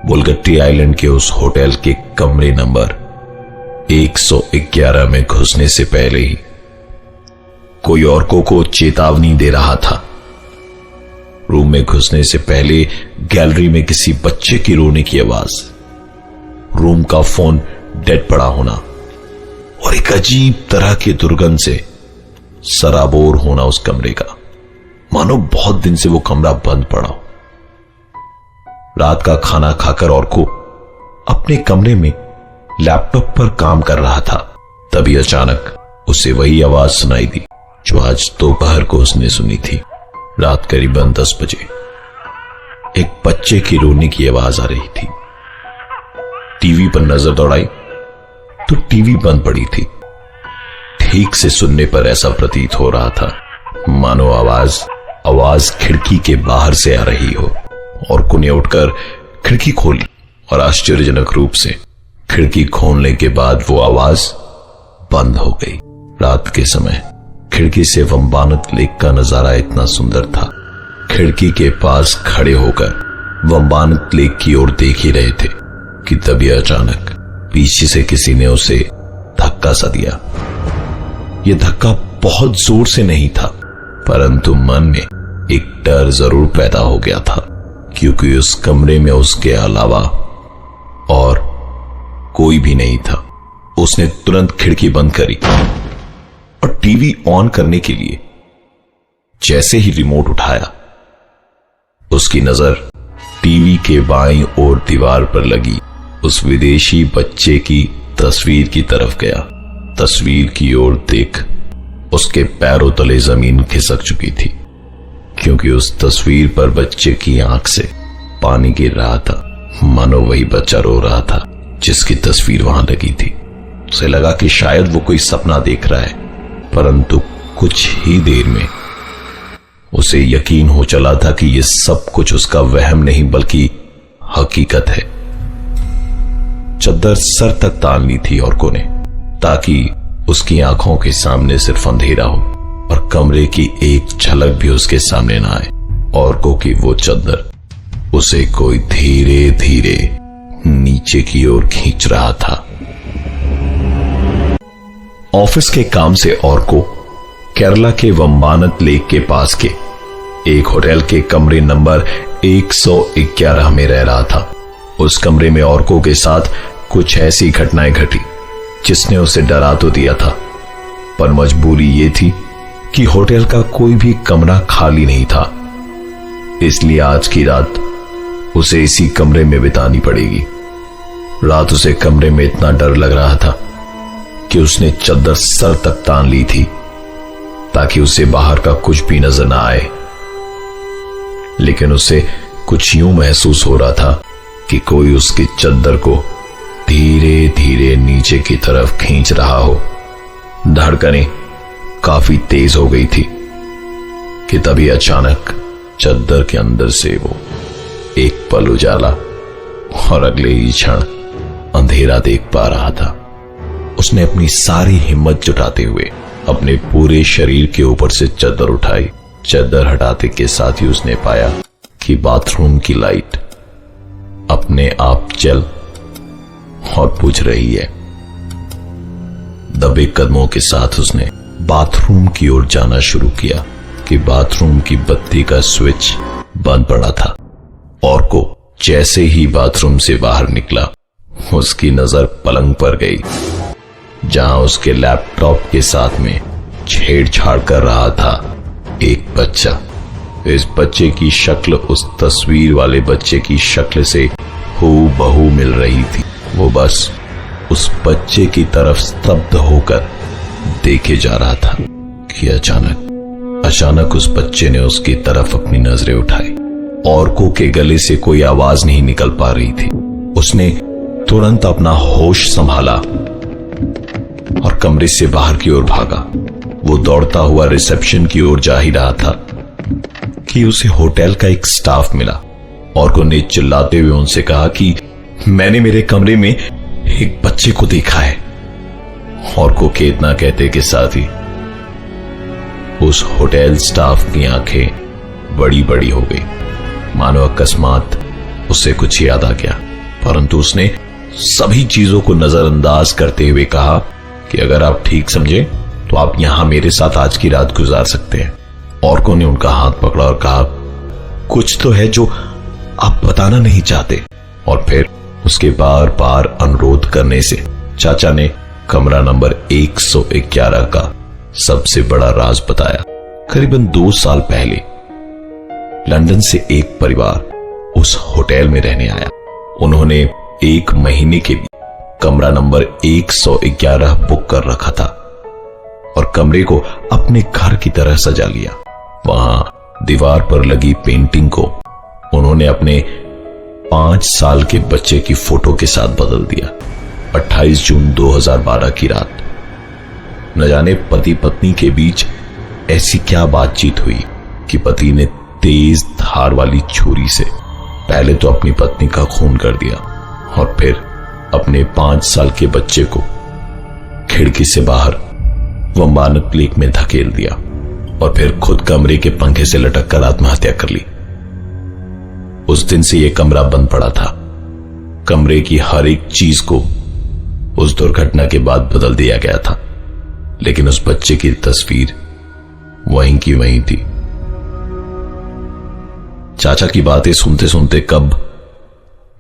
बुलगट्टी island के उस hotel के कमरे नंबर 111 में घुसने से पहले ही कोई औरकों को चेतावनी दे रहा था। रूम में घुसने से पहले गैलरी में किसी बच्चे की रोने की आवाज, रूम का फोन डेड पड़ा होना और एक अजीब तरह की दुर्गंध से सराबोर होना उस कमरे का, मानो बहुत दिन से वो कमरा बंद पड़ा हो। रात का खाना खाकर औरको अपने कमरे में लैपटॉप पर काम कर रहा था। तभी अचानक उसे वही आवाज सुनाई दी जो आज दोपहर को उसने सुनी थी। रात करीबन 10 बजे एक बच्चे की रोने की आवाज आ रही थी। टीवी पर नजर दौड़ाई तो टीवी बंद पड़ी थी। ठीक से सुनने पर ऐसा प्रतीत हो रहा था मानो आवाज खिड़की के बाहर से आ रही हो। और कुने उठकर खिड़की खोली और आश्चर्यजनक रूप से खिड़की खोलने के बाद वो आवाज बंद हो गई। रात के समय खिड़की से वंबानत लेक का नजारा इतना सुंदर था। खिड़की के पास खड़े होकर वंबानत लेक की ओर देख ही रहे थे कि तभी अचानक पीछे से किसी ने उसे धक्का सा दिया। यह धक्का बहुत जोर से नहीं था, परंतु मन में एक डर जरूर पैदा हो गया था, क्योंकि उस कमरे में उसके अलावा और कोई भी नहीं था। उसने तुरंत खिड़की बंद करी और टीवी ऑन करने के लिए जैसे ही रिमोट उठाया, उसकी नजर टीवी के बाईं ओर दीवार पर लगी उस विदेशी बच्चे की तस्वीर की तरफ गया। तस्वीर की ओर देख उसके पैरों तले जमीन खिसक चुकी थी, क्योंकि उस तस्वीर पर बच्चे की आंख से पानी गिर रहा था, मानो वही बच्चा रो रहा था जिसकी तस्वीर वहां लगी थी। उसे लगा कि शायद वो कोई सपना देख रहा है, परंतु कुछ ही देर में उसे यकीन हो चला था कि यह सब कुछ उसका वहम नहीं बल्कि हकीकत है। चद्दर सर तक तान ली थी औरकों ने, ताकि उसकी आंखों के सामने सिर्फ अंधेरा हो और कमरे की एक झलक भी उसके सामने ना आए। औरकों की वो चद्दर उसे कोई धीरे धीरे नीचे की ओर खींच रहा था। ऑफिस के काम से औरको केरला के वंबानत लेक के पास के एक होटल के कमरे नंबर 111 में रह रहा था। उस कमरे में औरकों के साथ कुछ ऐसी घटनाएं घटी जिसने उसे डरा तो दिया था, पर मजबूरी यह थी कि होटल का कोई भी कमरा खाली नहीं था, इसलिए आज की रात उसे इसी कमरे में बितानी पड़ेगी। रात उसे कमरे में इतना डर लग रहा था कि उसने चद्दर सर तक तान ली थी ताकि उसे बाहर का कुछ भी नजर ना आए। लेकिन उसे कुछ यूं महसूस हो रहा था कि कोई उसकी चद्दर को धीरे धीरे नीचे की तरफ खींच रहा हो। धड़कनें काफी तेज हो गई थी कि तभी अचानक चद्दर के अंदर से वो एक पल उजाला और अगले ही क्षण अंधेरा देख पा रहा था। उसने अपनी सारी हिम्मत जुटाते हुए अपने पूरे शरीर के ऊपर से चद्दर उठाई। चद्दर हटाते के साथ ही उसने पाया कि बाथरूम की लाइट अपने आप जल और बुझ रही है। दबे कदमों के साथ उसने बाथरूम की ओर जाना शुरू किया कि बाथरूम की बत्ती का स्विच बंद पड़ा था। और को जैसे ही बाथरूम से बाहर निकला, उसकी नजर पलंग पर गई जहां उसके लैपटॉप के साथ में छेड़छाड़ कर रहा था एक बच्चा। इस बच्चे की शक्ल उस तस्वीर वाले बच्चे की शक्ल से हूबहू मिल रही थी। वो बस उस बच्चे की तरफ स्तब्ध होकर देखे जा रहा था कि अचानक उस बच्चे ने उसकी तरफ अपनी नजरें उठाई। औरकों के गले से कोई आवाज नहीं निकल पा रही थी। उसने तुरंत अपना होश संभाला और कमरे से बाहर की ओर भागा। वो दौड़ता हुआ रिसेप्शन की ओर जा ही रहा था कि उसे होटल का एक स्टाफ मिला। औरकों ने चिल्लाते हुए उनसे कहा कि मैंने मेरे कमरे में एक बच्चे को देखा है। औरकों के इतना कहते के साथ ही उस होटल स्टाफ की आंखें बड़ी बड़ी हो गई, मानो अकस्मात उसे कुछ याद आ गया। परंतु उसने सभी चीजों को नजरअंदाज करते हुए कहा कि अगर आप ठीक समझे तो आप यहां मेरे साथ आज की रात गुजार सकते हैं। ऑर्को ने उनका हाथ पकड़ा और कहा, कुछ तो है जो आप बताना नहीं चाहते। और फिर उसके बार बार अनुरोध करने से चाचा ने कमरा नंबर 111 का सबसे बड़ा राज बताया। करीबन 2 साल पहले लंदन से एक परिवार उस होटल में रहने आया। उन्होंने 1 महीने के लिए कमरा नंबर 111 बुक कर रखा था और कमरे को अपने घर की तरह सजा लिया। वहां दीवार पर लगी पेंटिंग को उन्होंने अपने 5 साल के बच्चे की फोटो के साथ बदल दिया। 28 जून 2012 की रात न जाने पति पत्नी के बीच ऐसी क्या बातचीत हुई कि पति ने तेज धार वाली छुरी से पहले तो अपनी पत्नी का खून कर दिया और फिर अपने 5 साल के बच्चे को खिड़की से बाहर वंबानत लेक में धकेल दिया और फिर खुद कमरे के पंखे से लटक कर आत्महत्या कर ली। उस दिन से यह कमरा बंद पड़ा था। कमरे की हर एक चीज को उस दुर्घटना के बाद बदल दिया गया था, लेकिन उस बच्चे की तस्वीर वहीं की वहीं थी। चाचा की बातें सुनते सुनते कब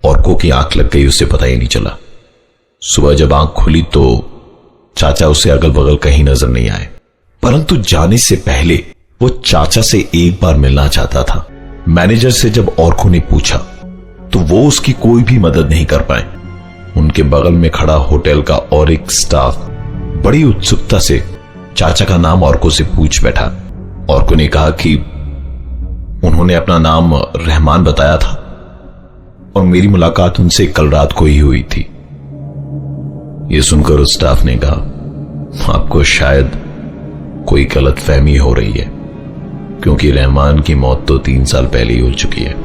ऑर्को की आंख लग गई उसे पता ही नहीं चला। सुबह जब आंख खुली तो चाचा उसे अगल बगल कहीं नजर नहीं आए, परंतु जाने से पहले वो चाचा से एक बार मिलना चाहता था। मैनेजर से जब ऑर्को ने पूछा तो वो उसकी कोई भी मदद नहीं कर पाए। उनके बगल में खड़ा होटल का और एक स्टाफ बड़ी उत्सुकता से चाचा का नाम ऑर्को से पूछ बैठा। ऑर्को ने कहा कि उन्होंने अपना नाम रहमान बताया था और मेरी मुलाकात उनसे कल रात को ही हुई थी। यह सुनकर उस स्टाफ ने कहा, आपको शायद कोई गलतफहमी हो रही है, क्योंकि रहमान की मौत तो 3 साल पहले ही हो चुकी है।